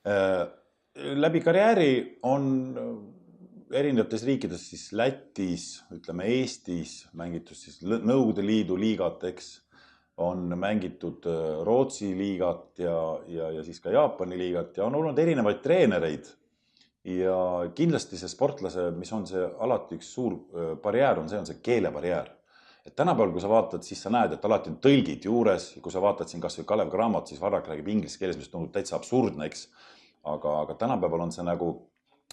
Äh, Läbi karjääri on erinevates riikides siis Lätis, ütleme Eestis mängitud siis Nõukogude Liidu liigat, eks, on mängitud Rootsi liigat ja siis ka Jaapani liigat ja on olnud erinevaid treenereid. Ja kindlasti see sportlase, mis on see alati üks suur barjäär, on see keelebarjäär. Et tänapäeval, kui sa vaatad, siis sa näed, et alati on tõlgid juures. Kui sa vaatad siin kas või Kalev Cramot, siis Varrak räägib inglise keeles, mis tundub täitsa absurdne, eks. Aga tänapäeval on see nagu,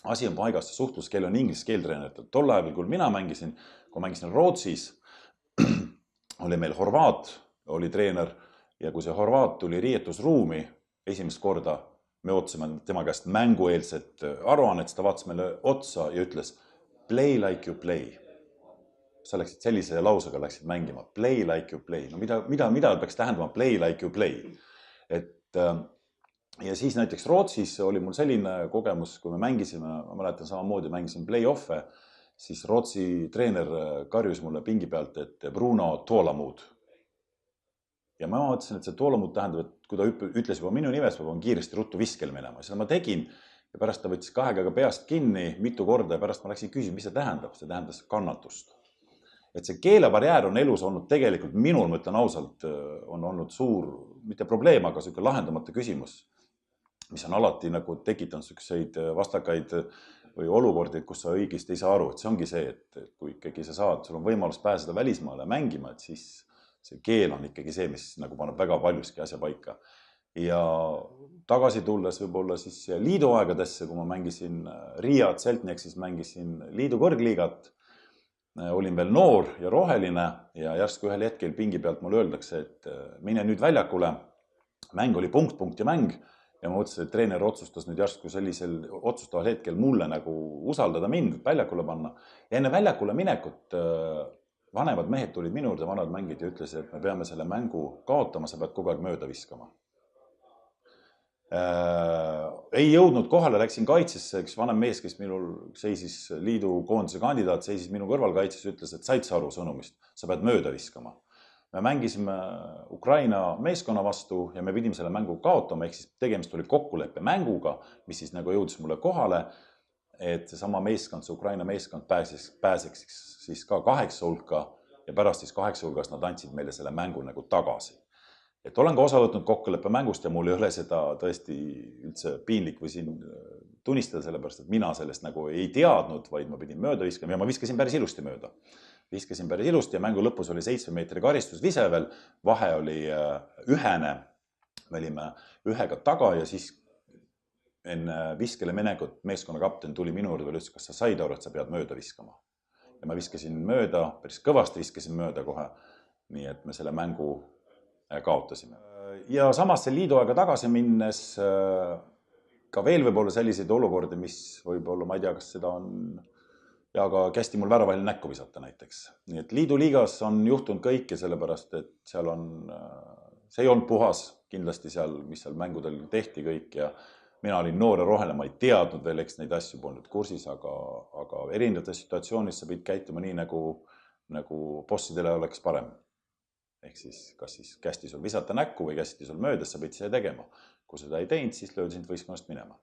asi on paigas, suhtluskeel on inglise keel treeneritud. Tol ajal, kui mina mängisin, kui mängisin Rootsis, oli meil horvaat, oli treener ja kui see horvaat tuli riietusruumi esimest korda, me ootasime tema käest mängueelset aruannet, ta vaatas meile otsa ja ütles play like you play. Sa läksid sellise lausega läksid mängima, play like you play. No mida peaks tähendama play like you play? Et ja siis näiteks Rootsis oli mul selline kogemus, kui me mängisime, ma mäletan samamoodi, mängisin play-off'e, siis Rootsi treener karjus mulle pingi pealt, et Bruno Toolamud. Ja ma mõtlesin, et see Toolamud tähendab, et kui ta ütles juba minu nimes, ma pean kiiresti ruttu viskel minema. Seda ma tegin ja pärast ta võttis kahe käega peast kinni mitu korda ja pärast ma läksin küsima, mis see tähendab. See tähendas kannatust. Et see keelebarjäär on elus olnud tegelikult minul, ma ütlen ausalt, on olnud suur, mitte probleem, aga selline lahendamata küsimus, mis on alati nagu tekitanud selliseid vastakaid või olukordi, kus sa õigesti ei saa aru. Et see ongi see, et kui ikkagi sa saad, sul on võimalus pääseda välismaale mängima, et siis see keel on ikkagi see, mis nagu paneb väga paljuski asja paika. Ja tagasi tulles võib-olla siis liidu aegadesse, kui ma mängisin Riiat Seltnieks, siis mängisin liidu kõrgliigat. Olin veel noor ja roheline ja järsku ühel hetkel pingi pealt mulle öeldakse, et mine nüüd väljakule. Mäng oli punkt ja mäng ja ma mõtlesin, et treener otsustas nüüd järsku sellisel otsustaval hetkel mulle nagu usaldada mind väljakule panna. Ja enne väljakule minekut vanemad mehed tulid minu juurde, vanad mängid ja ütlesid, et me peame selle mängu kaotama, sa pead kogu aeg mööda viskama. Ei jõudnud kohale, läksin kaitsesse, üks vanem mees, kes minul seisis liidu koondise kandidaat, seisis minu kõrval kaitses, ütles, et said sa aru sõnumist, sa pead mööda viskama. Me mängisime Ukraina meeskonna vastu ja me pidime selle mängu kaotama, ehk siis tegemist oli kokkuleppe mänguga, mis siis nagu jõudis mulle kohale, et seesama meeskond, see Ukraina meeskond pääseks siis ka 8 hulka ja pärast siis 8 hulgas nad andsid meile selle mängu nagu tagasi. Et olen ka osa võtnud kokkuleppe mängust ja mul ei ole seda tõesti üldse piinlik või siin tunnistada sellepärast, et mina sellest nagu ei teadnud, vaid ma pidin mööda viskama ja ma viskasin päris ilusti mööda. Viskasin päris ilusti ja mängu lõpus oli 7 meetri karistusvise veel, vahe oli ühene, me olime ühega taga ja siis enne viskele minekut meeskonna kapten tuli minu juurde ja ütles, kas sa said aru, et sa pead mööda viskama. Ja ma viskasin mööda, päris kõvasti viskasin mööda kohe, nii et me selle mängu kaotasime. Ja samas see liidu aega tagasi minnes ka veel võib-olla selliseid olukordi, mis võib-olla, ma ei tea, kas seda on ja ka kästi mul väravahel näkku visata näiteks. Nii et liidu liigas on juhtunud kõike sellepärast, et seal on, see ei olnud puhas kindlasti seal, mis seal mängudel tehti kõik ja mina olin noor ja roheline, ma ei teadnud veel, eks neid asju polnud kursis, aga erinevates situatsioonis sa pidid käituma nii, nagu bossidele oleks parem. Ehk siis, kas siis kästi sul visata näkku või kästi sul möödas, sa pidid seda tegema. Kui seda ei teinud, siis löödi sind võistkonnast minema.